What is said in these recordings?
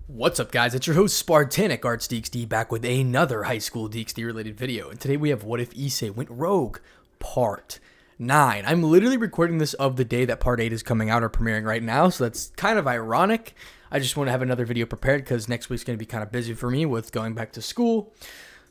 What's up, guys? It's your host Spartanic Arts DXD back with another high school DXD related video. And today we have What If Issei Went Rogue Part 9. I'm literally recording this of the day that Part 8 is coming out or premiering right now, so that's kind of ironic. I just want to have another video prepared because next week's going to be kind of busy for me with going back to school.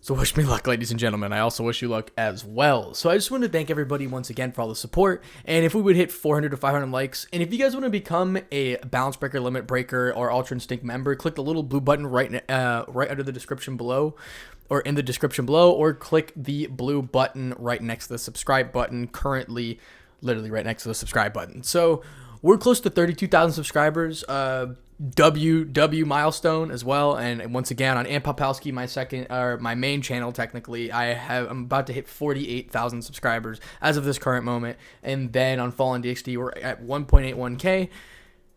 So wish me luck, ladies and gentlemen. I also wish you luck as well. So I just want to thank everybody once again for all the support. And if we would hit 400 to 500 likes, and if you guys want to become a Balance Breaker, Limit Breaker, or Ultra Instinct member, click the little blue button right under the description below, or in the description below, or click the blue button right next to the subscribe button, currently literally right next to the subscribe button. So we're close to 32,000 subscribers. W milestone as well, and once again on Ampopowski, my main channel technically, I'm about to hit 48,000 subscribers as of this current moment, and then on Fallen DXD we're at 1.81k.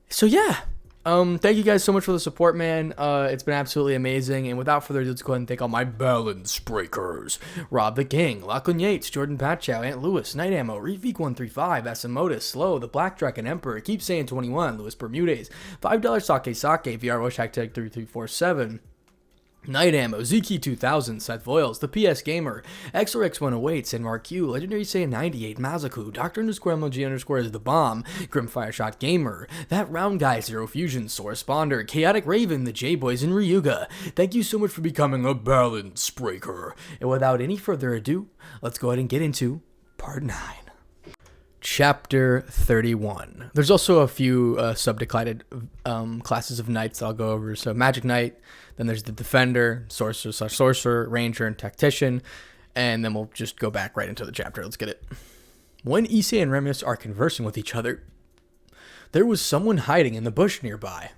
So yeah, thank you guys so much for the support, man. It's been absolutely amazing, and without further ado, let's go ahead and thank all my balance breakers: Rob the King, Lachlan Yates, Jordan Patchow, Aunt Lewis, Night Ammo, Refeek135, Asamotus, Slow, The Black Dragon Emperor, Keep Saying 21, Louis Bermudez, $5 Sake, VR Wish Hashtag 3347, Night Ammo, ZK2000, Seth Voiles, The PS Gamer, XRX108, San Marq, Legendary Saiyan 98, Mazaku, Dr. MLG_ is the bomb, Grimfire Shot Gamer, That Round Guy, Zero Fusion, Source Sponder, Chaotic Raven, The J-Boys, and Ryuga. Thank you so much for becoming a balance breaker. And without any further ado, let's go ahead and get into Part 9. Chapter 31. There's also a few subdivided classes of knights that I'll go over. So Magic Knight, then there's the Defender, Sorcerer, Ranger, and Tactician, and then we'll just go back right into the chapter. Let's get it. When Issei and Rias are conversing with each other, there was someone hiding in the bush nearby.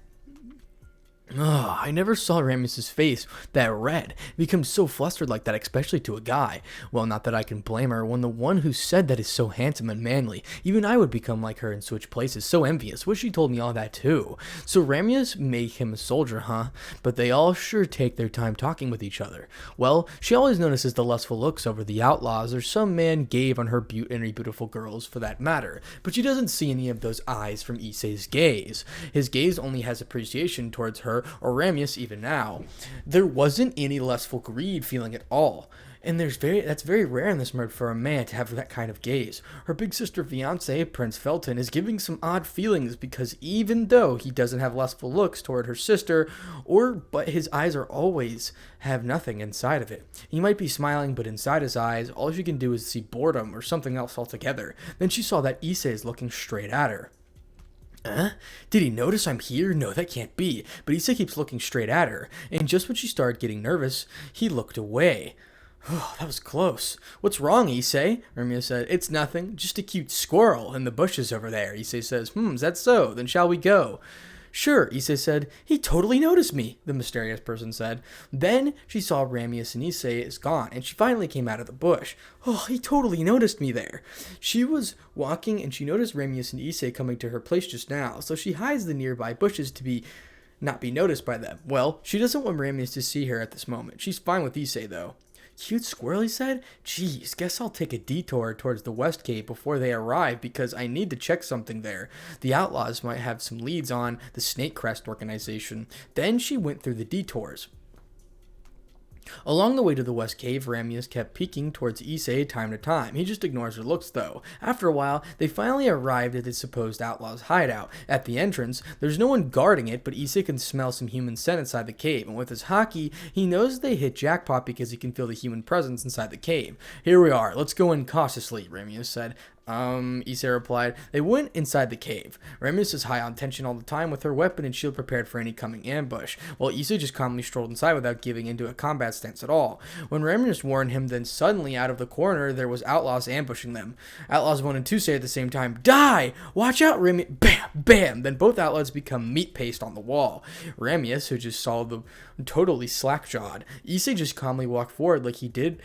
I never saw Ramius's face that red. It becomes so flustered like that, especially to a guy. Well, not that I can blame her when the one who said that is so handsome and manly. Even I would become like her and switch places. So envious. Wish she told me all that too. So Ramius make him a soldier, huh? But they all sure take their time talking with each other. Well, she always notices the lustful looks over the outlaws or some man gave on her beautiful girls for that matter. But she doesn't see any of those eyes from Issei's gaze. His gaze only has appreciation towards her or Ramius even now. There wasn't any lustful greed feeling at all. And that's very rare in this mode for a man to have that kind of gaze. Her big sister fiance, Prince Felton, is giving some odd feelings because even though he doesn't have lustful looks toward her sister, but his eyes are always have nothing inside of it. He might be smiling, but inside his eyes, all she can do is see boredom or something else altogether. Then she saw that Issei is looking straight at her. Did he notice I'm here? No, that can't be. But Issei keeps looking straight at her, and just when she started getting nervous, he looked away. Oh, that was close. What's wrong, Issei? Ramius said. It's nothing, just a cute squirrel in the bushes over there. Issei says, is that so? Then shall we go? Sure, Issei said. He totally noticed me, the mysterious person said. Then she saw Ramius and Issei is gone, and she finally came out of the bush. Oh, he totally noticed me there. She was walking, and she noticed Ramius and Issei coming to her place just now, so she hides the nearby bushes to not be noticed by them. Well, she doesn't want Ramius to see her at this moment. She's fine with Issei, though. Cute squirrel, he said? Geez, guess I'll take a detour towards the West Cape before they arrive because I need to check something there. The outlaws might have some leads on the Snake Crest organization. Then she went through the detours. Along the way to the West Cave, Ramius kept peeking towards Issei time to time. He just ignores her looks, though. After a while, they finally arrived at the supposed outlaw's hideout. At the entrance, there's no one guarding it, but Issei can smell some human scent inside the cave, and with his hockey, he knows they hit jackpot because he can feel the human presence inside the cave. Here we are. Let's go in cautiously, Ramius said. Issei replied. They went inside the cave. Ramius is high on tension all the time with her weapon and shield prepared for any coming ambush, while Issei just calmly strolled inside without giving into a combat stance at all. When Ramius warned him, then suddenly out of the corner there was outlaws ambushing them. Outlaws 1 and 2 say at the same time, Die! Watch out, Ramius! Bam! Bam! Then both outlaws become meat paste on the wall. Ramius, who just saw them totally slack-jawed. Issei just calmly walked forward like he did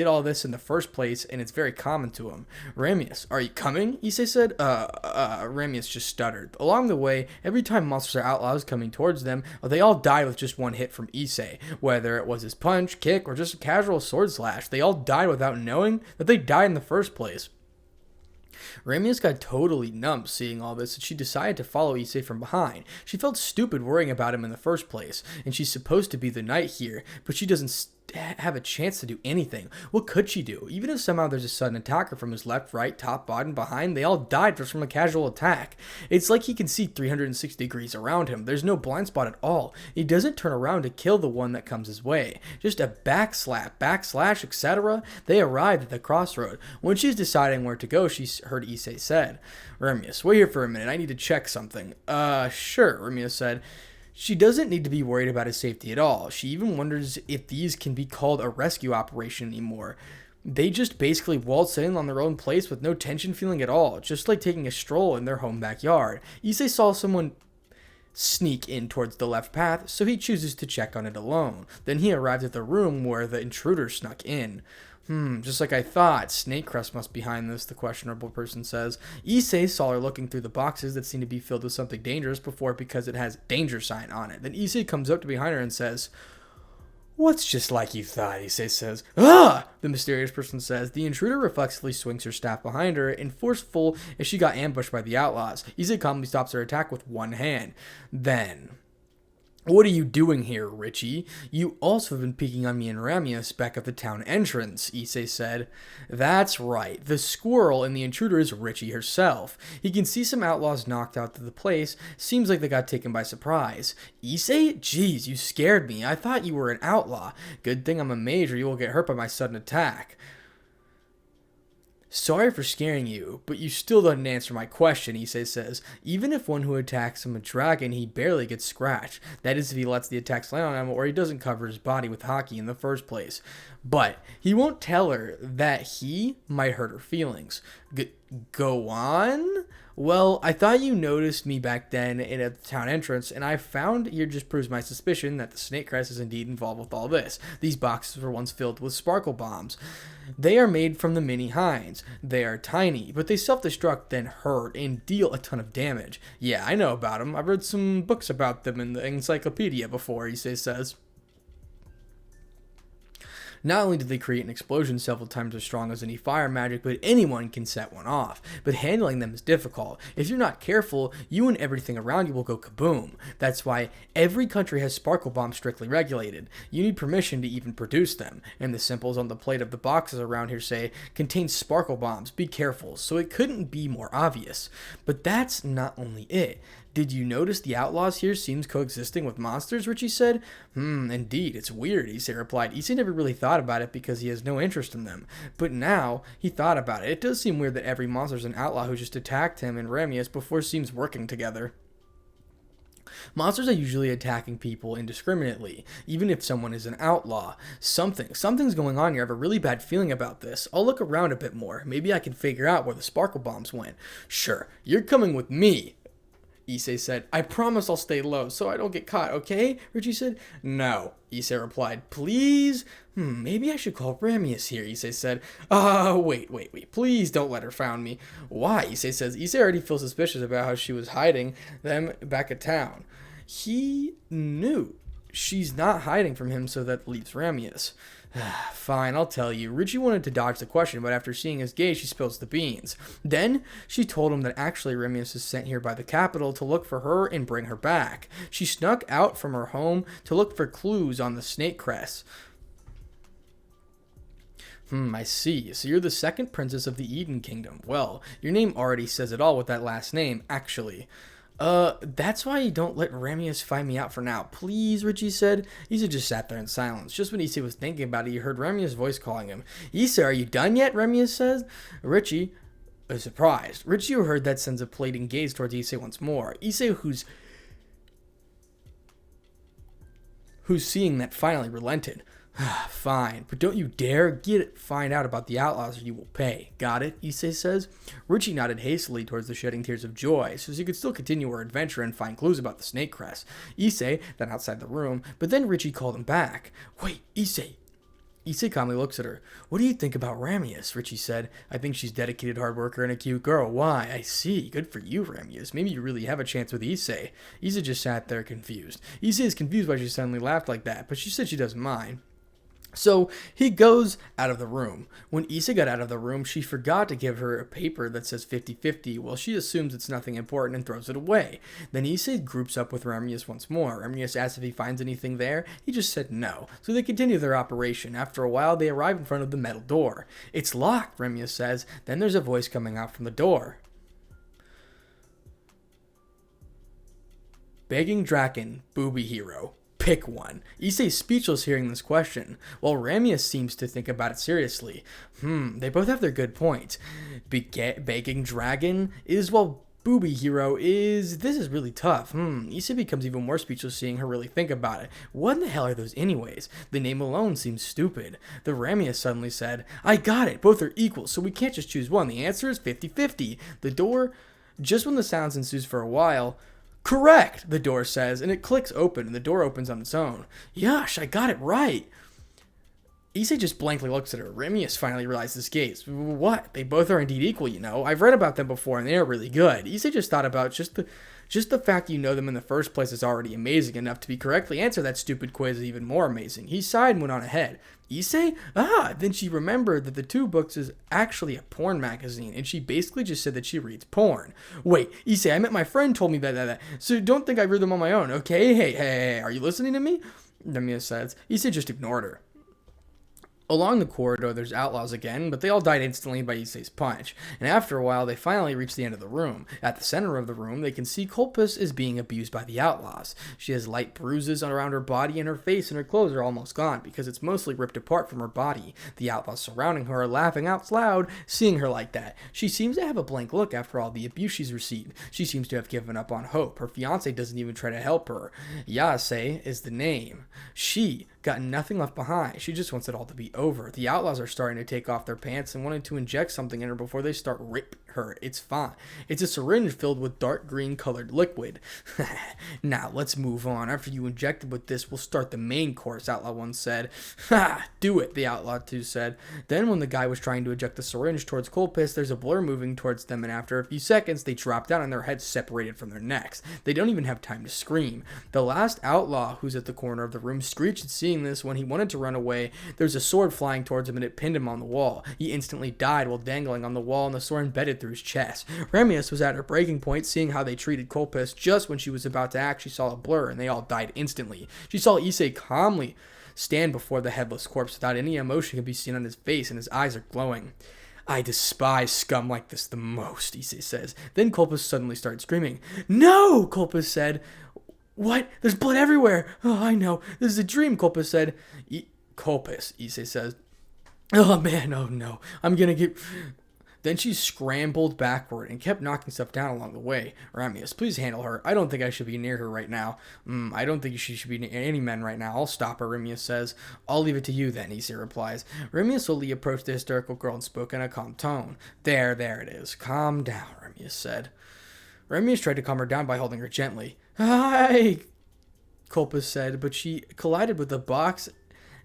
all this in the first place, and it's very common to him. Ramius, are you coming? Issei said. Ramius just stuttered. Along the way, every time monsters or outlaws coming towards them, they all died with just one hit from Issei. Whether it was his punch, kick, or just a casual sword slash, they all died without knowing that they died in the first place. Ramius got totally numb seeing all this, and she decided to follow Issei from behind. She felt stupid worrying about him in the first place, and she's supposed to be the knight here, but she doesn't have a chance to do anything. What could she do? Even if somehow there's a sudden attacker from his left, right, top, bottom, behind, they all died just from a casual attack. It's like he can see 360 degrees around him. There's no blind spot at all. He doesn't turn around to kill the one that comes his way. Just a backslap, backslash, etc. They arrived at the crossroad. When she's deciding where to go, she heard Issei said, "Ramius, wait here for a minute. I need to check something." Sure, Ramius said. She doesn't need to be worried about his safety at all. She even wonders if these can be called a rescue operation anymore. They just basically waltz in on their own place with no tension feeling at all, just like taking a stroll in their home backyard. Issei saw someone sneak in towards the left path, so he chooses to check on it alone. Then he arrives at the room where the intruder snuck in. Just like I thought. Snakecrest must be behind this, the questionable person says. Issei saw her looking through the boxes that seem to be filled with something dangerous before because it has danger sign on it. Then Issei comes up to behind her and says, "What's just like you thought?" Issei says. "Ah!" the mysterious person says. The intruder reflexively swings her staff behind her and forceful as she got ambushed by the outlaws. Issei calmly stops her attack with one hand. Then, "What are you doing here, Richie? You also have been peeking on me and Ramius back at the town entrance," Issei said. "That's right. The squirrel and the intruder is Richie herself. He can see some outlaws knocked out to the place. Seems like they got taken by surprise." "Issei? Jeez, you scared me. I thought you were an outlaw. Good thing I'm a mage or you will get hurt by my sudden attack." "Sorry for scaring you, but you still didn't answer my question," Issei says. "Even if one who attacks him a dragon, he barely gets scratched. That is if he lets the attacks land on him or he doesn't cover his body with hockey in the first place. But he won't tell her that he might hurt her feelings." Go on? "Well, I thought you noticed me back then at the town entrance, and I found here just proves my suspicion that the Snakecrest is indeed involved with all this. These boxes were once filled with sparkle bombs. They are made from the mini hinds. They are tiny, but they self-destruct, then hurt, and deal a ton of damage." "Yeah, I know about them. I've read some books about them in the encyclopedia before," Issei says. Not only do they create an explosion several times as strong as any fire magic, but anyone can set one off. But handling them is difficult. If you're not careful, you and everything around you will go kaboom. That's why every country has sparkle bombs strictly regulated. You need permission to even produce them. And the symbols on the plate of the boxes around here say, "Contains sparkle bombs. Be careful." So it couldn't be more obvious. But that's not only it. "Did you notice the outlaws here seems coexisting with monsters?" Richie said. Indeed, it's weird," Issei replied. Issei never really thought about it because he has no interest in them. But now, he thought about it. It does seem weird that every monster's an outlaw who just attacked him and Ramius before seems working together. Monsters are usually attacking people indiscriminately, even if someone is an outlaw. Something's going on here. I have a really bad feeling about this. I'll look around a bit more. Maybe I can figure out where the sparkle bombs went." "Sure, you're coming with me," Issei said. "I promise I'll stay low so I don't get caught, okay?" Richie said. "No," Issei replied. "Please?" Maybe I should call Ramius here," Issei said. Wait. Please don't let her found me." "Why?" Issei says. Issei already feels suspicious about how she was hiding them back at town. He knew she's not hiding from him, so that leaves Ramius. "Fine, I'll tell you." Richie wanted to dodge the question, but after seeing his gaze, she spills the beans. Then she told him that actually Ramius is sent here by the capital to look for her and bring her back. She snuck out from her home to look for clues on the Snakecrest. I see. So you're the second princess of the Eden Kingdom. Well, your name already says it all with that last name, actually. That's why you don't let Ramius find me out for now, please," Richie said. Issei just sat there in silence. Just when Issei was thinking about it, he heard Ramius' voice calling him. "Issei, are you done yet?" Ramius says. Richie is surprised. Richie, who heard that, sends a pleading gaze towards Issei once more. Issei, who's seeing that, finally relented. "Fine, but don't you dare find out about the outlaws or you will pay. Got it?" Issei says. Richie nodded hastily towards the shedding tears of joy, so she could still continue her adventure and find clues about the Snakecrest. Issei then outside the room, but then Richie called him back. "Wait, Issei." Issei calmly looks at her. "What do you think about Ramius?" Richie said. "I think she's dedicated hard worker and a cute girl." "Why? I see. Good for you, Ramius. Maybe you really have a chance with Issei." Issei just sat there confused. Issei is confused why she suddenly laughed like that, but she said she doesn't mind. So he goes out of the room. When Issei got out of the room, she forgot to give her a paper that says 50-50. Well, she assumes it's nothing important and throws it away. Then Issei groups up with Remius once more. Remius asks if he finds anything there. He just said no. So they continue their operation. After a while, they arrive in front of the metal door. It's locked, Remius says. Then there's a voice coming out from the door. Begging Draken, booby hero. Pick one. Issei's speechless hearing this question, while Ramius seems to think about it seriously. They both have their good points. Begging Dragon is, well, booby hero is... This is really tough. Issei becomes even more speechless seeing her really think about it. What in the hell are those anyways? The name alone seems stupid. The Ramius suddenly said, I got it. Both are equal, so we can't just choose one. The answer is 50-50. The door... Just when the silence ensues for a while... Correct, the door says, and it clicks open, and the door opens on its own. Yosh, I got it right. Issei just blankly looks at her. Remius finally realizes this gaze. What? They both are indeed equal, you know. I've read about them before, and they are really good. Issei just thought about just the fact you know them in the first place is already amazing enough to be correctly answer that stupid quiz is even more amazing. He sighed and went on ahead. Issei? Then she remembered that the two books is actually a porn magazine, and she basically just said that she reads porn. Wait, Issei, I meant my friend told me that. So don't think I read them on my own, okay? Hey, are you listening to me? Remius says. Issei just ignored her. Along the corridor, there's outlaws again, but they all died instantly by Issei's punch. And after a while, they finally reach the end of the room. At the center of the room, they can see Culpus is being abused by the outlaws. She has light bruises around her body, and her face and her clothes are almost gone because it's mostly ripped apart from her body. The outlaws surrounding her are laughing out loud, seeing her like that. She seems to have a blank look after all the abuse she's received. She seems to have given up on hope. Her fiancé doesn't even try to help her. Yase is the name. She got nothing left behind. She just wants it all to be over. The outlaws are starting to take off their pants and wanting to inject something in her before they start raping her. It's fine. It's a syringe filled with dark green colored liquid. Now, let's move on. After you inject it with this, we'll start the main course, Outlaw 1 said. Do it, the Outlaw 2 said. Then when the guy was trying to eject the syringe towards Culpus, there's a blur moving towards them, and after a few seconds, they drop down and their heads separated from their necks. They don't even have time to scream. The last outlaw, who's at the corner of the room, screeched at seeing this. When he wanted to run away, there's a sword flying towards him and it pinned him on the wall. He instantly died while dangling on the wall, and the sword embedded through his chest. Remius was at her breaking point, seeing how they treated Culpus. Just when she was about to act, she saw a blur and they all died instantly. She saw Issei calmly stand before the headless corpse without any emotion could be seen on his face, and his eyes are glowing. I despise scum like this the most, Issei says. Then Culpus suddenly started screaming. No, Culpus said. What? There's blood everywhere. Oh, I know. This is a dream, Culpus said. Culpus, Issei says. Oh, man, oh, no. I'm gonna get... Then she scrambled backward and kept knocking stuff down along the way. Ramius, please handle her. I don't think I should be near her right now. I don't think she should be near any men right now. I'll stop her, Ramius says. I'll leave it to you then, Issei replies. Ramius slowly approached the hysterical girl and spoke in a calm tone. There it is. Calm down, Ramius said. Ramius tried to calm her down by holding her gently. Hi, Culpus said, but she collided with the box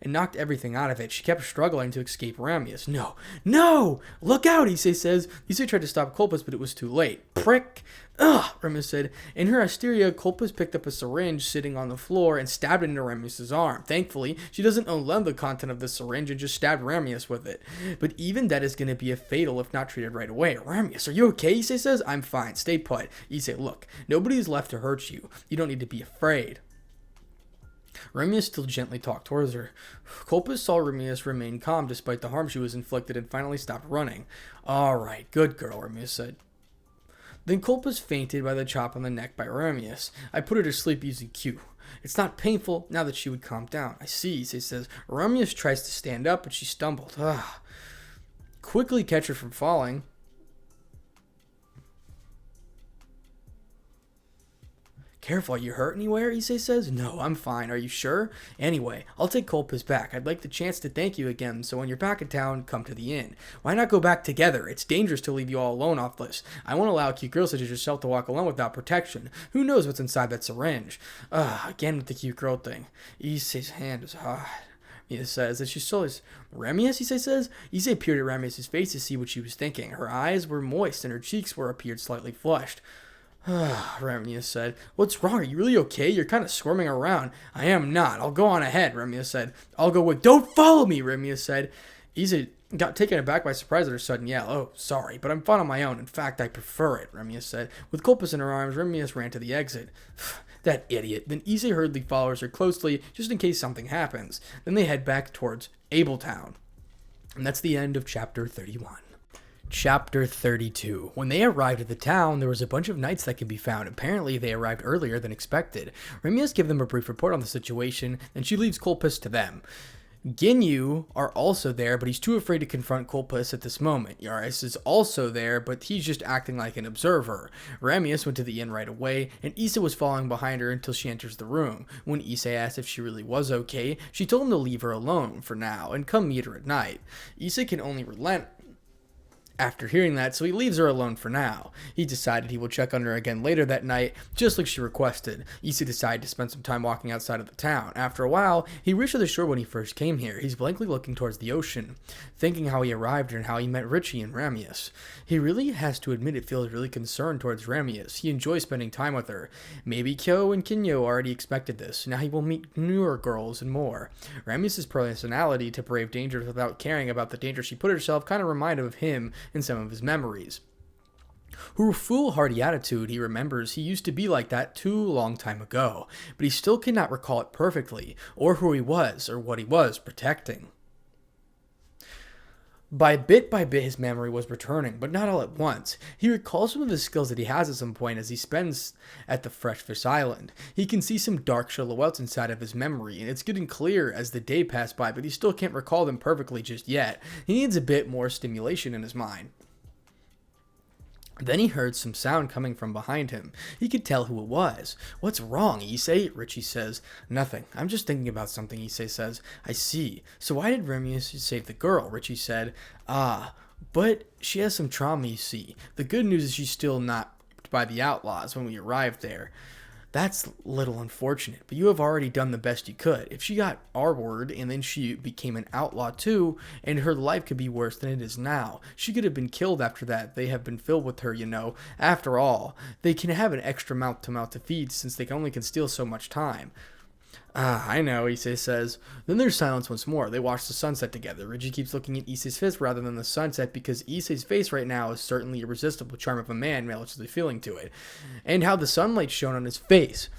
and knocked everything out of it. She kept struggling to escape Ramius. No! Look out, Issei says. Issei tried to stop Culpus, but it was too late. Prick! Ugh, Ramius said. In her hysteria, Culpus picked up a syringe sitting on the floor and stabbed it into Ramius' arm. Thankfully, she doesn't own the content of the syringe and just stabbed Ramius with it. But even that is going to be a fatal if not treated right away. Ramius, are you okay? Issei says. I'm fine. Stay put. Issei, look, nobody's left to hurt you. You don't need to be afraid. Ramius still gently talked towards her. Culpus saw Ramius remain calm despite the harm she was inflicted and finally stopped running. All right, good girl, Ramius said. Then Culpus fainted by the chop on the neck by Ramius. I put her to sleep using Q. It's not painful now that she would calm down. I see, Issei says. Ramius tries to stand up, but she stumbled. Quickly catch her from falling. Careful, are you hurt anywhere? Issei says. No, I'm fine. Are you sure? Anyway, I'll take Culpus back. I'd like the chance to thank you again, so when you're back in town, come to the inn. Why not go back together? It's dangerous to leave you all alone off this. I won't allow cute girls such as yourself to walk alone without protection. Who knows what's inside that syringe? Again with the cute girl thing. Issei's hand is hot. Issei says, as she saw his Ramius, Issei says. Issei peered at Ramius' face to see what she was thinking. Her eyes were moist and her cheeks appeared slightly flushed. Ramius said. What's wrong? Are you really okay? You're kind of squirming around. I am not. I'll go on ahead, Ramius said. I'll go with. Don't follow me, Ramius said. Issei got taken aback by surprise at her sudden yell. Oh, sorry, but I'm fine on my own. In fact, I prefer it, Ramius said. With Culpus in her arms, Ramius ran to the exit. That idiot. Then Issei hurriedly follows her closely, just in case something happens. Then they head back towards Abletown. And that's the end of chapter 31. Chapter 32. When they arrived at the town, there was a bunch of knights that could be found. Apparently, they arrived earlier than expected. Ramius gives them a brief report on the situation, and she leaves Culpus to them. Ginyu are also there, but he's too afraid to confront Culpus at this moment. Yaris is also there, but he's just acting like an observer. Ramius went to the inn right away, and Issei was following behind her until she enters the room. When Issei asked if she really was okay, she told him to leave her alone for now and come meet her at night. Issei can only relent after hearing that, so he leaves her alone for now. He decided he will check on her again later that night, just like she requested. Issei decided to spend some time walking outside of the town. After a while, he reached the shore when he first came here. He's blankly looking towards the ocean, thinking how he arrived here and how he met Richie and Ramius. He really has to admit it feels really concerned towards Ramius. He enjoys spending time with her. Maybe Kyo and Kinyo already expected this. Now he will meet newer girls and more. Ramius' personality to brave dangers without caring about the danger she put herself kind of reminded of him in some of his memories. Her foolhardy attitude, he remembers he used to be like that too long time ago, but he still cannot recall it perfectly, or who he was, or what he was protecting. By bit, his memory was returning, but not all at once. He recalls some of the skills that he has at some point as he spends at the Fresh Fish Island. He can see some dark silhouettes inside of his memory, and it's getting clear as the day passed by, but he still can't recall them perfectly just yet. He needs a bit more stimulation in his mind. Then he heard some sound coming from behind him. He could tell who it was. What's wrong, Issei? Richie says. Nothing. I'm just thinking about something, Issei says. I see. So why did Ramius save the girl? Richie said. But she has some trauma, you see. The good news is she's still not by the outlaws when we arrived there. That's a little unfortunate, but you have already done the best you could. If she got our word and then she became an outlaw too, and her life could be worse than it is now. She could have been killed after that. They have been filled with her, you know. After all, they can have an extra mouth-to-mouth to feed since they only can steal so much time. I know, Issei says. Then there's silence once more. They watch the sunset together. Reggie keeps looking at Issei's face rather than the sunset because Issei's face right now is certainly irresistible charm of a man relatively feeling to it. And how the sunlight shone on his face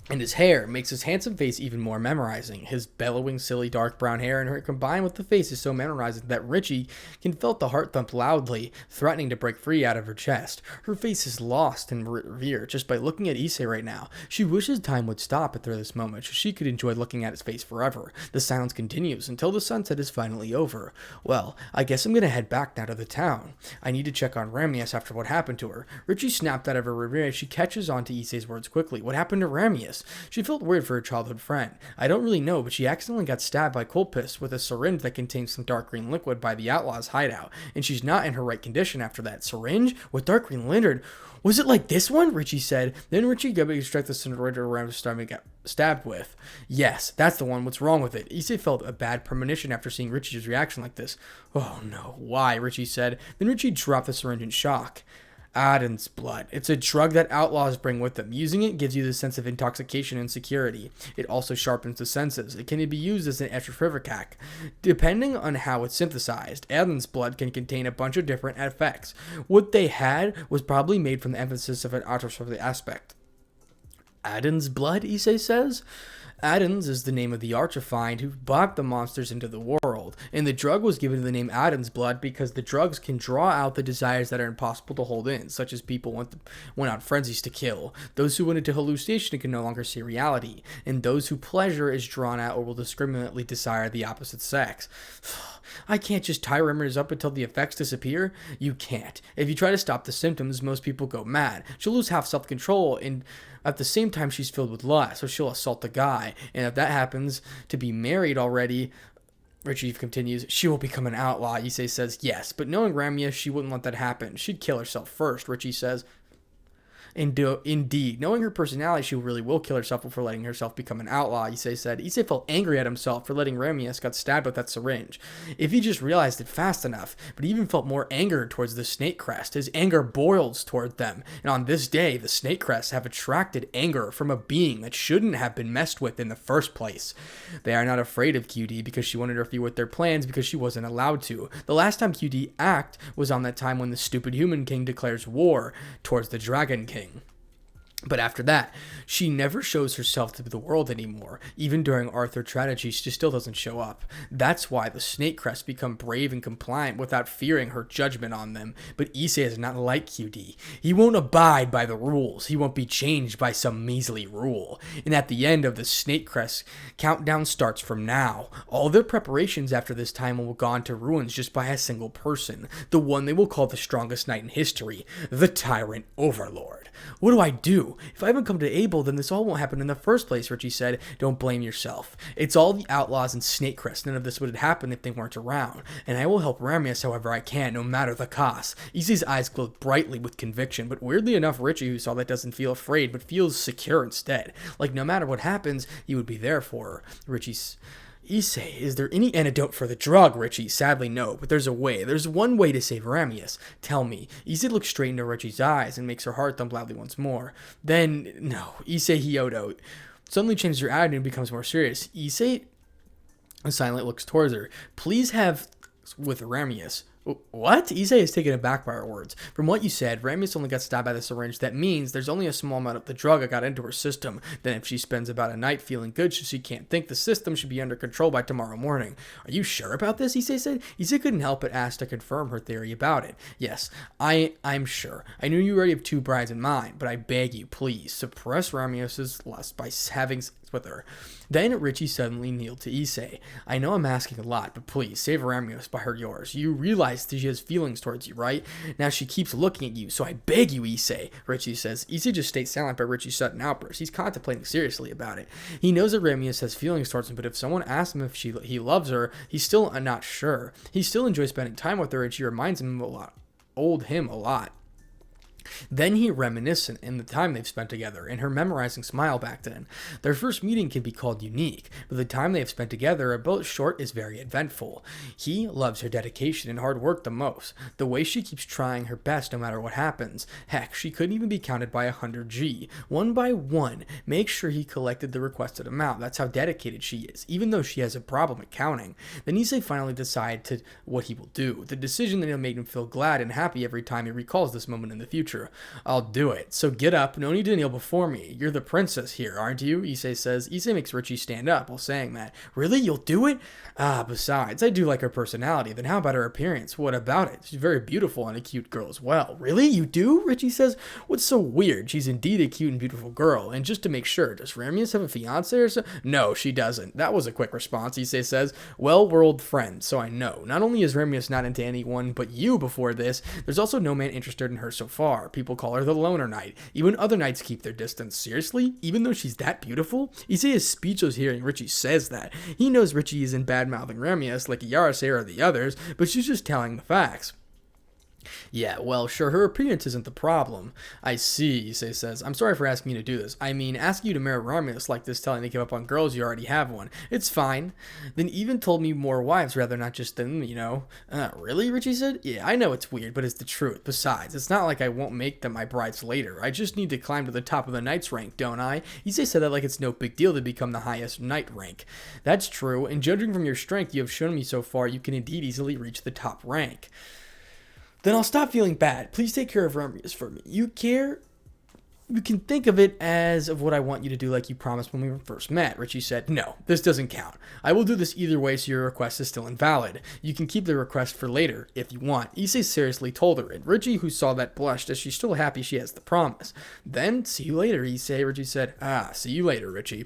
and his hair makes his handsome face even more memorizing. His bellowing, silly, dark brown hair and her combined with the face is so memorizing that Richie can felt the heart thump loudly, threatening to break free out of her chest. Her face is lost in revere just by looking at Issei right now. She wishes time would stop at this moment so she could enjoy looking at his face forever. The silence continues until the sunset is finally over. Well, I guess I'm gonna head back now to the town. I need to check on Ramius after what happened to her. Richie snapped out of her revere as she catches on to Issei's words quickly. What happened to Ramius? She felt weird for her childhood friend. I don't really know, but she accidentally got stabbed by Culpus with a syringe that contains some dark green liquid by the outlaws' hideout, and she's not in her right condition after that. Syringe? With dark green liquid? Was it like this one? Richie said. Then Richie got to extract the syringe around his stomach got stabbed with. Yes, that's the one. What's wrong with it? Issei felt a bad premonition after seeing Richie's reaction like this. Oh no, why? Richie said. Then Richie dropped the syringe in shock. Aden's blood. It's a drug that outlaws bring with them. Using it gives you the sense of intoxication and security. It also sharpens the senses. It can be used as an etrifrivacac. Depending on how it's synthesized, Aden's blood can contain a bunch of different effects. What they had was probably made from the emphasis of an etrifrivacac aspect. Aden's blood, Issei says? Aden's is the name of the archifiend who brought the monsters into the world, and the drug was given the name Aden's blood because the drugs can draw out the desires that are impossible to hold in, such as people went on frenzies to kill, those who went into hallucination can no longer see reality, and those who pleasure is drawn out or will discriminately desire the opposite sex. I can't just tie remedies up until the effects disappear. You can't. If you try to stop the symptoms, most people go mad. She'll lose half self-control, and at the same time she's filled with lust, so she'll assault the guy. And if that happens to be married already, Richie continues, she will become an outlaw. Issei says, yes, but knowing Ramius, she wouldn't let that happen. She'd kill herself first, Richie says. Indeed, knowing her personality, she really will kill herself before letting herself become an outlaw, Issei said. Issei felt angry at himself for letting Ramius get stabbed with that syringe. If he just realized it fast enough, but he even felt more anger towards the snake crest. His anger boils toward them, and on this day, the snake crests have attracted anger from a being that shouldn't have been messed with in the first place. They are not afraid of QD because she wanted to interfere with their plans because she wasn't allowed to. The last time QD acted was on that time when the stupid human king declares war towards the dragon king. But after that, she never shows herself to the world anymore. Even during Arthur tragedy, she still doesn't show up. That's why the Snake Crest become brave and compliant without fearing her judgment on them. But Issei is not like QD. He won't abide by the rules. He won't be changed by some measly rule. And at the end of the Snake Crest, countdown starts from now. All their preparations after this time will have gone to ruins just by a single person. The one they will call the strongest knight in history. The Tyrant Overlord. What do I do? If I haven't come to Abel, then this all won't happen in the first place, Richie said. Don't blame yourself. It's all the outlaws and Snake Crest. None of this would have happened if they weren't around. And I will help Ramius however I can, no matter the cost. Issei's eyes glowed brightly with conviction, but weirdly enough, Richie, who saw that, doesn't feel afraid, but feels secure instead. Like no matter what happens, he would be there for her. Issei, is there any antidote for the drug, Richie? Sadly, no, but there's a way. There's one way to save Ramius. Tell me. Issei looks straight into Richie's eyes and makes her heart thump loudly once more. Then, no. Issei Hyodo suddenly changes her attitude and becomes more serious. Issei silently looks towards her. Please have with Ramius. What? Issei is taken aback by her words. From what you said, Ramius only got stabbed by the syringe. That means there's only a small amount of the drug that got into her system. Then if she spends about a night feeling good so she can't think, the system should be under control by tomorrow morning. Are you sure about this? Issei said. Issei couldn't help but ask to confirm her theory about it. Yes, I'm sure. I knew you already have two brides in mind, but I beg you, please, suppress Ramius's lust by having sex with her. Then Richie suddenly kneeled to Issei. I know I'm asking a lot, but please, save Ramius by her yours. You realize that she has feelings towards you, right? Now she keeps looking at you, so I beg you, Issei, Richie says. Issei just stays silent by Richie's sudden outburst. He's contemplating seriously about it. He knows that Ramius has feelings towards him, but if someone asks him if he loves her, he's still not sure. He still enjoys spending time with her, and she reminds him a lot. Then he reminiscent in the time they've spent together, and her memorizing smile back then. Their first meeting can be called unique, but the time they have spent together, both short, is very eventful. He loves her dedication and hard work the most. The way she keeps trying her best no matter what happens. Heck, she couldn't even be counted by 100G. One by one, make sure he collected the requested amount. That's how dedicated she is, even though she has a problem at counting. Then Issei finally decides what he will do. The decision that will make him feel glad and happy every time he recalls this moment in the future. I'll do it. So get up. No need to kneel before me. You're the princess here, aren't you? Issei says. Issei makes Richie stand up while saying that. Really? You'll do it? Besides, I do like her personality. Then how about her appearance? What about it? She's very beautiful and a cute girl as well. Really? You do? Richie says. What's so weird? She's indeed a cute and beautiful girl. And just to make sure, does Ramius have a fiance or so? No, she doesn't. That was a quick response. Issei says. Well, we're old friends, so I know. Not only is Ramius not into anyone but you before this, there's also no man interested in her so far. People call her the loner knight. Even other knights keep their distance. Seriously? Even though she's that beautiful? Issei is speechless hearing Richie says that. He knows Richie isn't bad-mouthing Ramius like Yarase or the others, but she's just telling the facts. Yeah, well, sure, her appearance isn't the problem. I see, Issei says. I'm sorry for asking you to do this. I mean, asking you to marry Ramius like this, telling to give up on girls you already have one. It's fine. Then even told me more wives, rather not just them, you know. Really, Richie said? Yeah, I know it's weird, but it's the truth. Besides, it's not like I won't make them my brides later. I just need to climb to the top of the knight's rank, don't I? Issei said that like it's no big deal to become the highest knight rank. That's true, and judging from your strength you have shown me so far, you can indeed easily reach the top rank. Then I'll stop feeling bad. Please take care of Ramius for me. You care? You can think of it as of what I want you to do like you promised when we first met. Richie said, no, this doesn't count. I will do this either way so your request is still invalid. You can keep the request for later if you want. Issei seriously told her, and Richie, who saw that, blushed as she's still happy she has the promise. Then, see you later, Issei. Richie said, see you later, Richie.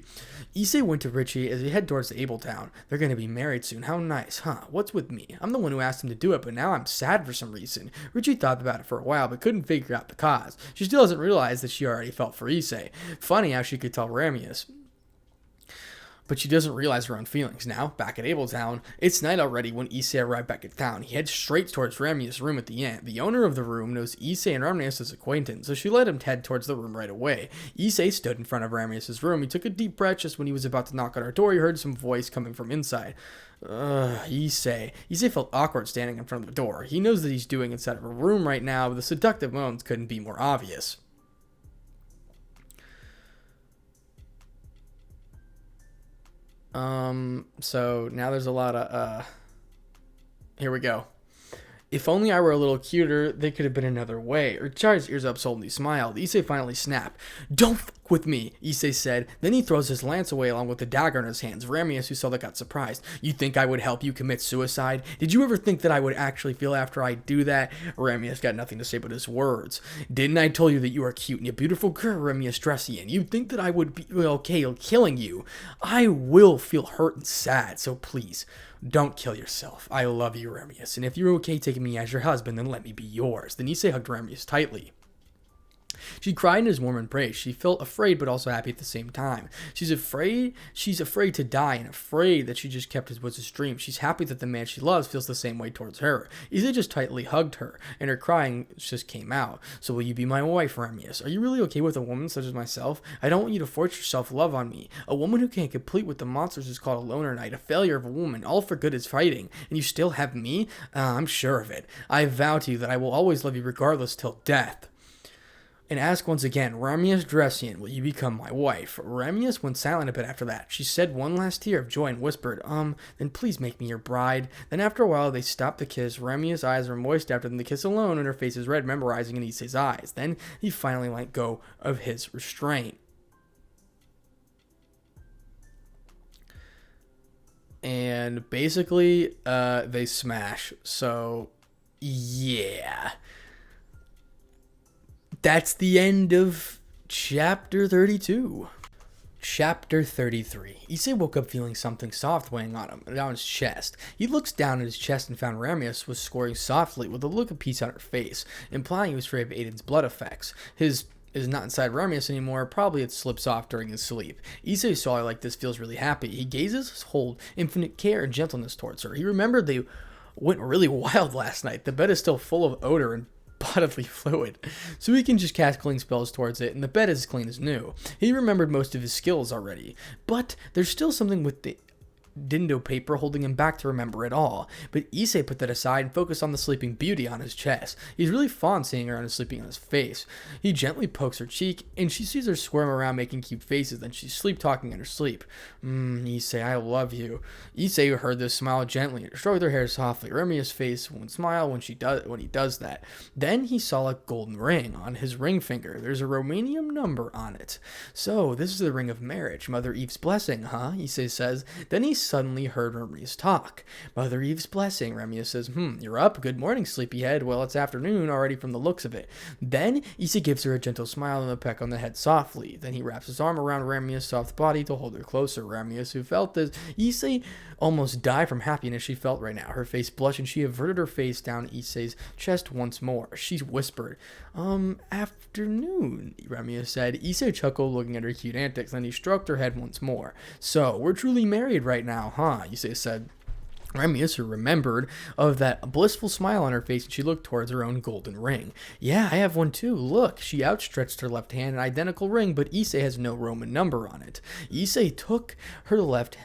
Issei went to Richie as he head towards the Abel town. They're going to be married soon. How nice, huh? What's with me? I'm the one who asked him to do it, but now I'm sad for some reason. Richie thought about it for a while, but couldn't figure out the cause. She still doesn't realize that she already felt for Issei. Funny how she could tell Ramius. but she doesn't realize her own feelings. Now, back at Abeltown, it's night already when Issei arrived back at town. He heads straight towards Ramius' room at the inn. The owner of the room knows Issei and Ramius' acquaintance, so she let him head towards the room right away. Issei stood in front of Ramius' room. He took a deep breath just when he was about to knock on her door. He heard some voice coming from inside. Issei. Issei felt awkward standing in front of the door. He knows that he's doing inside of a room right now, but the seductive moments couldn't be more obvious. So now there's a lot of, here we go. If only I were a little cuter, there could have been another way. Urchari's ears up solemnly smiled. Issei finally snapped. Don't fuck with me, Issei said. Then he throws his lance away along with the dagger in his hands. Ramius, who saw that, got surprised. You think I would help you commit suicide? Did you ever think that I would actually feel after I do that? Ramius got nothing to say but his words. Didn't I tell you that you are cute and a beautiful girl, Ramius Dressian? You'd think that I would be okay killing you. I will feel hurt and sad, so please, don't kill yourself. I love you, Ramius, and if you're okay taking me as your husband, then let me be yours. Then Issei hugged Ramius tightly. She cried in his warm embrace. She felt afraid but also happy at the same time. She's afraid to die and afraid that she just kept his was his dream. She's happy that the man she loves feels the same way towards her. Issei just tightly hugged her, and her crying just came out. So will you be my wife, Ramius? Are you really okay with a woman such as myself? I don't want you to force your self-love on me. A woman who can't complete what the monsters is called a loner knight, a failure of a woman, all for good is fighting, and you still have me? I'm sure of it. I vow to you that I will always love you regardless till death. And ask once again, Ramius Dressian, will you become my wife? Ramius went silent a bit after that. She shed one last tear of joy and whispered, then please make me your bride. Then after a while, they stopped the kiss. Ramius' eyes were moist after the kiss alone, and her face is red, memorizing in Issei's eyes. Then he finally let go of his restraint. And basically, they smash. So, yeah. That's the end of chapter 32. Chapter 33. Issei woke up feeling something soft weighing on him, down his chest. He looks down at his chest and found Ramius was snoring softly with a look of peace on her face, implying he was afraid of Aiden's blood effects. His is not inside Ramius anymore, probably it slips off during his sleep. Issei saw her like this feels really happy. He gazes his whole infinite care and gentleness towards her. He remembered they went really wild last night. The bed is still full of odor and bodily fluid, so he can just cast clean spells towards it, and the bed is as clean as new. He remembered most of his skills already, but there's still something with the Dindo paper holding him back to remember it all. But Issei put that aside and focused on the sleeping beauty on his chest. He's really fond seeing her sleeping on his face. He gently pokes her cheek, and she sees her squirm around making cute faces. Then she's sleep-talking in her sleep. Issei, I love you. Issei heard this smile gently and stroked her hair softly. Remia's face won't smile when he does that. Then he saw a golden ring on his ring finger. There's a Romanian number on it. So, this is the ring of marriage. Mother Eve's blessing, huh? Issei says. Then he suddenly heard Ramius talk. Mother Eve's blessing. Ramius says, you're up. Good morning, sleepyhead. Well, it's afternoon already from the looks of it. Then Issei gives her a gentle smile and a peck on the head softly. Then he wraps his arm around Ramius' soft body to hold her closer. Ramius, who felt this, Issei almost died from happiness she felt right now. Her face blushed and she averted her face down Issei's chest once more. She whispered, afternoon, Ramius said. Issei chuckled, looking at her cute antics. Then he stroked her head once more. So, we're truly married right now, huh? Issei said. Ramius remembered of that blissful smile on her face, and she looked towards her own golden ring. Yeah, I have one too. Look, she outstretched her left hand, an identical ring, but Issei has no Roman number on it. Issei took her left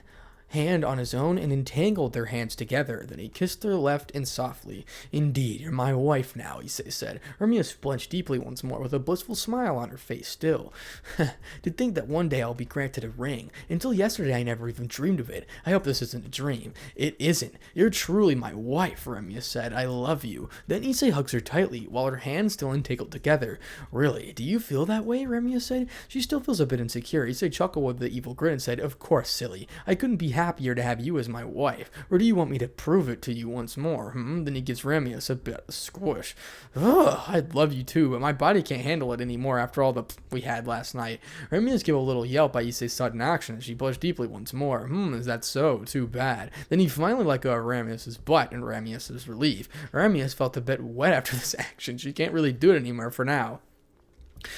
hand on his own and entangled their hands together. Then he kissed her left and softly. Indeed, you're my wife now, Issei said. Ramius blenched deeply once more, with a blissful smile on her face still. To think that one day I'll be granted a ring. Until yesterday I never even dreamed of it. I hope this isn't a dream. It isn't. You're truly my wife, Ramius said. I love you. Then Issei hugs her tightly, while her hands still entangled together. Really? Do you feel that way? Ramius said. She still feels a bit insecure. Issei chuckled with the evil grin and said, Of course, silly. I couldn't be happier to have you as my wife. Or do you want me to prove it to you once more? Then he gives Ramius a bit of a squish. Ugh, I'd love you too, but my body can't handle it anymore after all the we had last night. Ramius gave a little yelp by Issei's sudden action, and she blushed deeply once more. Is that so? Too bad. Then he finally let go of Ramius' butt, and Ramius' relief. Ramius felt a bit wet after this action. She can't really do it anymore for now.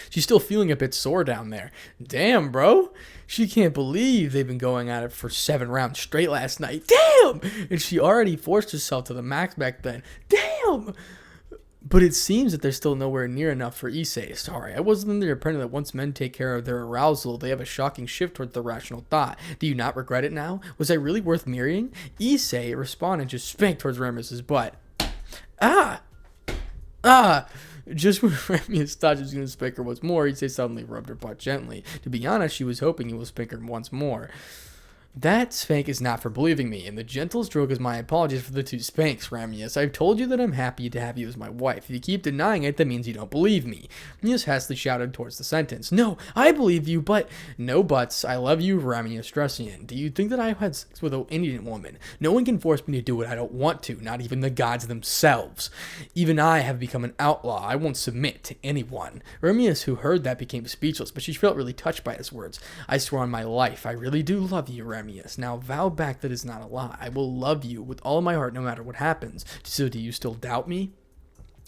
She's still feeling a bit sore down there. Damn, bro. She can't believe they've been going at it for 7 rounds straight last night. Damn! And she already forced herself to the max back then. Damn! But it seems that they're still nowhere near enough for Issei. Sorry, I wasn't under the impression that once men take care of their arousal, they have a shocking shift towards the rational thought. Do you not regret it now? Was I really worth marrying? Issei responded and just spanked towards Ramius' butt. Ah! Ah! Just when Ramius thought she was going to spank her once more, Issei suddenly rubbed her butt gently. To be honest, she was hoping he will spank her once more. That spank is not for believing me, and the gentle stroke is my apologies for the 2 spanks, Ramius. I've told you that I'm happy to have you as my wife. If you keep denying it, that means you don't believe me. Ramius hastily shouted towards the sentence. No, I believe you, but... No buts. I love you, Ramius Dressian. Do you think that I had sex with an Indian woman? No one can force me to do what I don't want to, not even the gods themselves. Even I have become an outlaw. I won't submit to anyone. Ramius, who heard that, became speechless, but she felt really touched by his words. I swear on my life, I really do love you, Ramius. Now vow back that is not a lie. I will love you with all my heart no matter what happens. So do you still doubt me?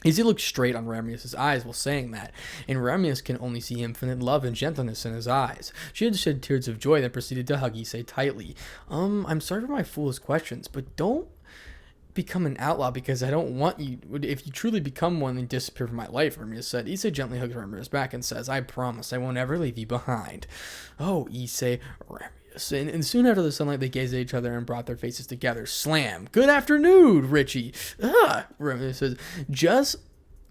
Issei looked straight on Ramius' eyes while saying that, and Ramius can only see infinite love and gentleness in his eyes. She had shed tears of joy, then proceeded to hug Issei tightly. I'm sorry for my foolish questions, but don't become an outlaw because I don't want you. If you truly become one, then disappear from my life, Ramius said. Issei gently hugs Ramius back and says, I promise I won't ever leave you behind. Oh, Issei, Ramius. And soon after the sunlight, they gazed at each other and brought their faces together. Slam. Good afternoon, Richie. Ramius says,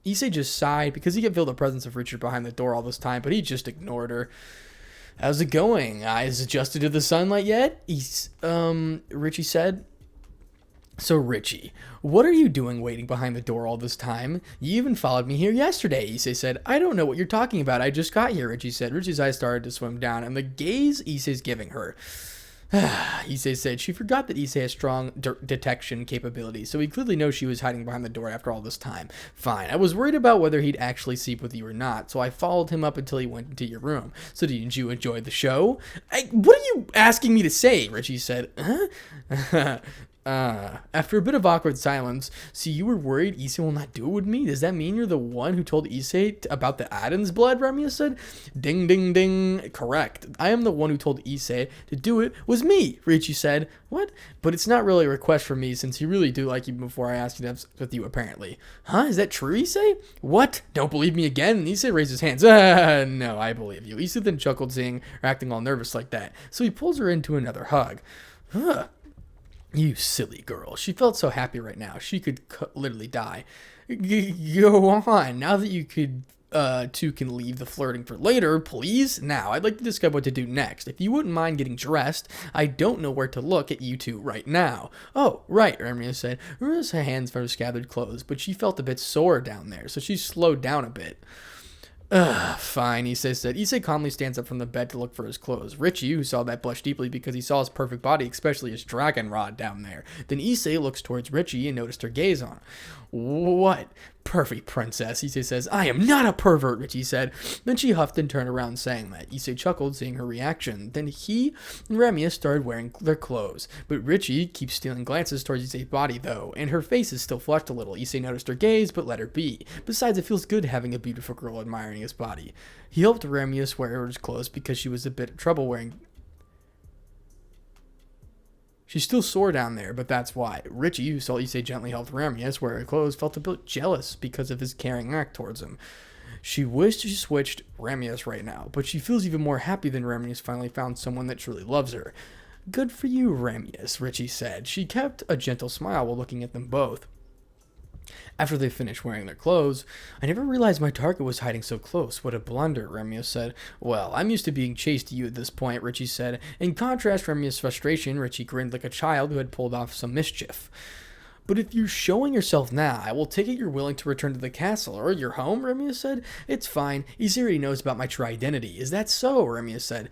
Issei just sighed because he could feel the presence of Richard behind the door all this time, but he just ignored her. How's it going? Eyes adjusted to the sunlight yet? Richie said. So, Richie, what are you doing waiting behind the door all this time? You even followed me here yesterday, Issei said. I don't know what you're talking about. I just got here, Richie said. Richie's eyes started to swim down, and the gaze Issei's giving her. Issei said she forgot that Issei has strong detection capabilities, so he clearly knows she was hiding behind the door after all this time. Fine, I was worried about whether he'd actually sleep with you or not, so I followed him up until he went into your room. So didn't you enjoy the show? What are you asking me to say? Richie said. After a bit of awkward silence, so you were worried Issei will not do it with me? Does that mean you're the one who told Issei about the Aden's blood, Ramius said? Ding, ding, ding. Correct. I am the one who told Issei to do it was me, Richie said. What? But it's not really a request from me since you really do like you before I asked you to have sex with you, apparently. Huh? Is that true, Issei? What? Don't believe me again? And Issei raised his hands. No, I believe you. Issei then chuckled, seeing her acting all nervous like that. So he pulls her into another hug. You silly girl. She felt so happy right now. She could literally die. Go on. Now that you two can leave the flirting for later, please. Now, I'd like to discuss what to do next. If you wouldn't mind getting dressed, I don't know where to look at you two right now. Oh, right, Ramius said. Ramius' hands for her scattered clothes, but she felt a bit sore down there, so she slowed down a bit. Fine, Issei said. Issei calmly stands up from the bed to look for his clothes. Richie, who saw that, blushed deeply because he saw his perfect body, especially his dragon rod down there. Then Issei looks towards Richie and noticed her gaze on him. What? Perfect princess, Issei says. I am not a pervert, Richie said. Then she huffed and turned around saying that. Issei chuckled, seeing her reaction. Then he and Ramius started wearing their clothes. But Richie keeps stealing glances towards Issei's body, though, and her face is still flushed a little. Issei noticed her gaze, but let her be. Besides, it feels good having a beautiful girl admiring his body. He helped Ramius wear his clothes because she was a bit of trouble wearing. She's still sore down there, but that's why. Richie, who saw Issei gently help Ramius wear her clothes, felt a bit jealous because of his caring act towards him. She wished she switched Ramius right now, but she feels even more happy than Ramius finally found someone that truly loves her. Good for you, Ramius, Richie said. She kept a gentle smile while looking at them both. After they finished wearing their clothes, I never realized my target was hiding so close. What a blunder, Ramius said. Well, I'm used to being chased to you at this point, Richie said. In contrast to Ramius' frustration, Richie grinned like a child who had pulled off some mischief. But if you're showing yourself now, I will take it you're willing to return to the castle, or your home, Ramius said. It's fine. Issei already knows about my true identity. Is that so? Ramius said.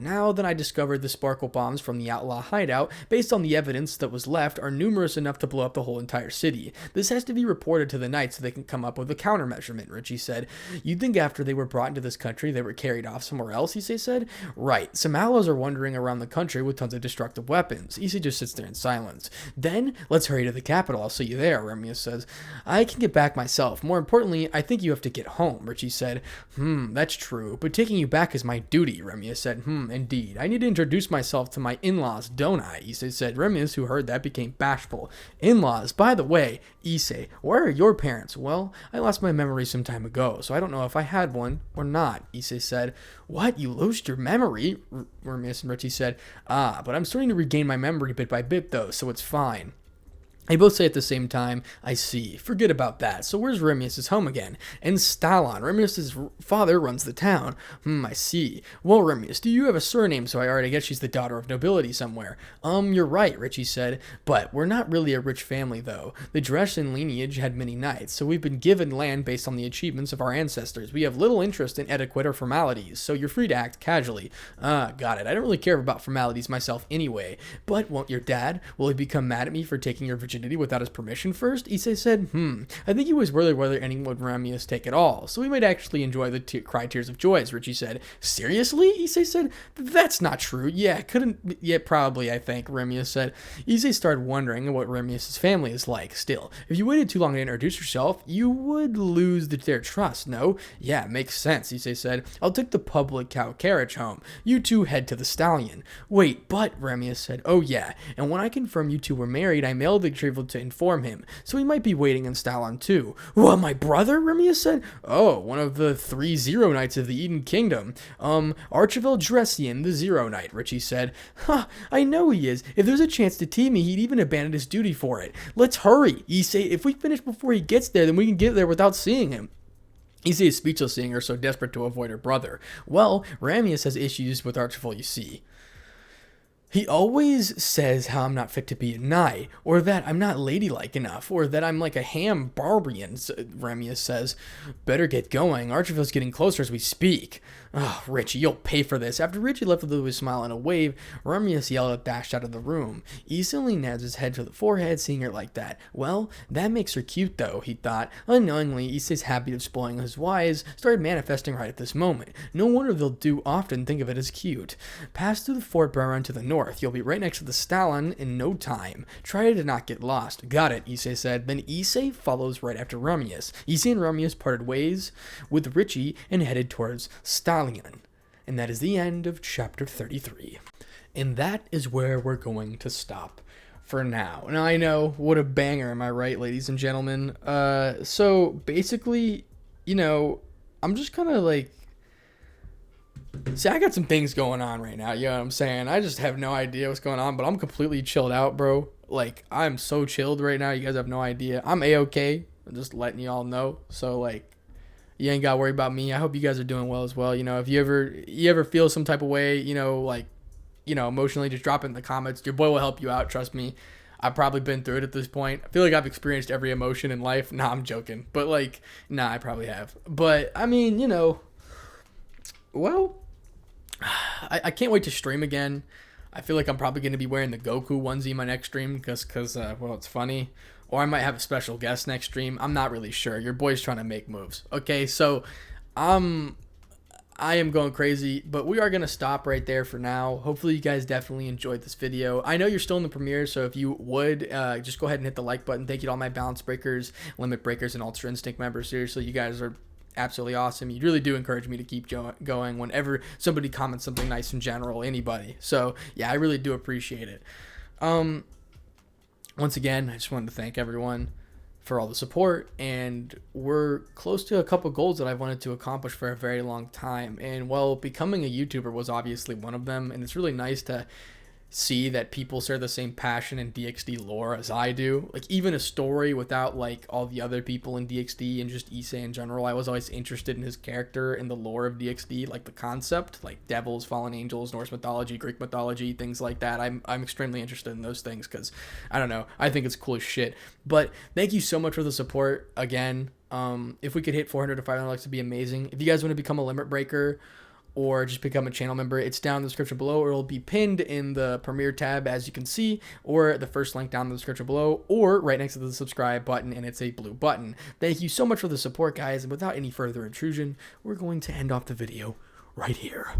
Now that I discovered the sparkle bombs from the outlaw hideout, based on the evidence that was left, are numerous enough to blow up the whole entire city. This has to be reported to the knights so they can come up with a countermeasurement, Richie said. You'd think after they were brought into this country, they were carried off somewhere else, Issei said. Right. Some outlaws are wandering around the country with tons of destructive weapons. Issei just sits there in silence. Then, let's hurry to the capital. I'll see you there, Remius says. I can get back myself. More importantly, I think you have to get home, Richie said. That's true, but taking you back is my duty, Remius said. Indeed. I need to introduce myself to my in-laws, don't I? Issei said. Remius, who heard that, became bashful. In-laws, by the way, Issei, where are your parents? Well, I lost my memory some time ago, so I don't know if I had one or not, Issei said. What? You lost your memory? Remius and Richie said. But I'm starting to regain my memory bit by bit, though, so it's fine. They both say at the same time, I see. Forget about that. So where's Remius' home again? In Stalon. Remius' father runs the town. I see. Well, Remius, do you have a surname? So I already guess she's the daughter of nobility somewhere. You're right, Richie said. But we're not really a rich family, though. The Dresden lineage had many knights, so we've been given land based on the achievements of our ancestors. We have little interest in etiquette or formalities, so you're free to act casually. Got it. I don't really care about formalities myself anyway. But won't your dad? Will he become mad at me for taking your virginity without his permission first? Issei said, I think he was worried whether anyone would Remius take it all, so we might actually enjoy the cry tears of joys, Richie said. Seriously? Issei said. That's not true. Yeah, probably, I think, Remius said. Issei started wondering what Remius' family is like. Still, if you waited too long to introduce yourself, you would lose their trust, no? Yeah, makes sense, Issei said. I'll take the public cow carriage home. You two head to the stallion. Wait, but, Remius said, oh yeah, and when I confirm you two were married, I mailed the retrieval to inform him, so he might be waiting in Stalon too. What, my brother? Remius said. Oh, one of the 3 Zero Knights of the Eden Kingdom. Archibald Dressian, the Zero Knight, Richie said. I know he is. If there's a chance to team me, he'd even abandon his duty for it. Let's hurry, Issei. If we finish before he gets there, then we can get there without seeing him. Issei is speechless, seeing her so desperate to avoid her brother. Well, Remius has issues with Archibald, you see. He always says how I'm not fit to be a knight, or that I'm not ladylike enough, or that I'm like a ham barbarian, Remius says. Better get going. Archibald's getting closer as we speak. Oh, Richie, you'll pay for this. After Richie left with a smile and a wave, Remius yelled and dashed out of the room. Issei nods his head to the forehead, seeing her like that. Well, that makes her cute, though, he thought. Unknowingly, Issei's habit of spoiling his wives started manifesting right at this moment. No wonder they'll do often think of it as cute. Pass through the Fort Baron to the north. You'll be right next to the Stalon in no time. Try to not get lost. Got it, Issei said. Then Issei follows right after Remius. Issei and Remius parted ways with Richie and headed towards Stalon. And that is the end of chapter 33. And that is where we're going to stop for now. Now, I know, what a banger, am I right, ladies and gentlemen? So, basically, I'm just kind of like... See, I got some things going on right now, you know what I'm saying? I just have no idea what's going on, but I'm completely chilled out, bro. Like, I'm so chilled right now, you guys have no idea. I'm A-okay, I'm just letting y'all know. So, like, you ain't got to worry about me. I hope you guys are doing well as well. If you ever feel some type of way, emotionally, just drop it in the comments. Your boy will help you out, trust me. I've probably been through it at this point. I feel like I've experienced every emotion in life. Nah, I'm joking. But, I probably have. But, I mean, well, I can't wait to stream again. I feel like I'm probably going to be wearing the Goku onesie in my next stream because it's funny. Or I might have a special guest next stream. I'm not really sure. Your boy's trying to make moves. Okay, so I am going crazy, but we are going to stop right there for now. Hopefully you guys definitely enjoyed this video. I know you're still in the premiere, so if you would, just go ahead and hit the like button. Thank you to all my balance breakers, limit breakers, and Ultra Instinct members. Seriously, you guys are absolutely awesome. You really do encourage me to keep going whenever somebody comments something nice in general, anybody. So, yeah, I really do appreciate it. Once again, I just wanted to thank everyone for all the support, and we're close to a couple goals that I've wanted to accomplish for a very long time, and well, becoming a YouTuber was obviously one of them, and it's really nice to see that people share the same passion in DxD lore as I do. Like, even a story without like all the other people in DxD and just Issei in general, I was always interested in his character and the lore of DxD, like the concept, like devils, fallen angels, Norse mythology, Greek mythology, things like that. I'm extremely interested in those things because I don't know, I think it's cool as shit. But thank you so much for the support again. If we could hit 400 to 500 likes, it'd be amazing. If you guys want to become a limit breaker or just become a channel member, it's down in the description below, or it'll be pinned in the premiere tab, as you can see, or the first link down in the description below, or right next to the subscribe button, and it's a blue button. Thank you so much for the support, guys, and without any further intrusion, we're going to end off the video right here.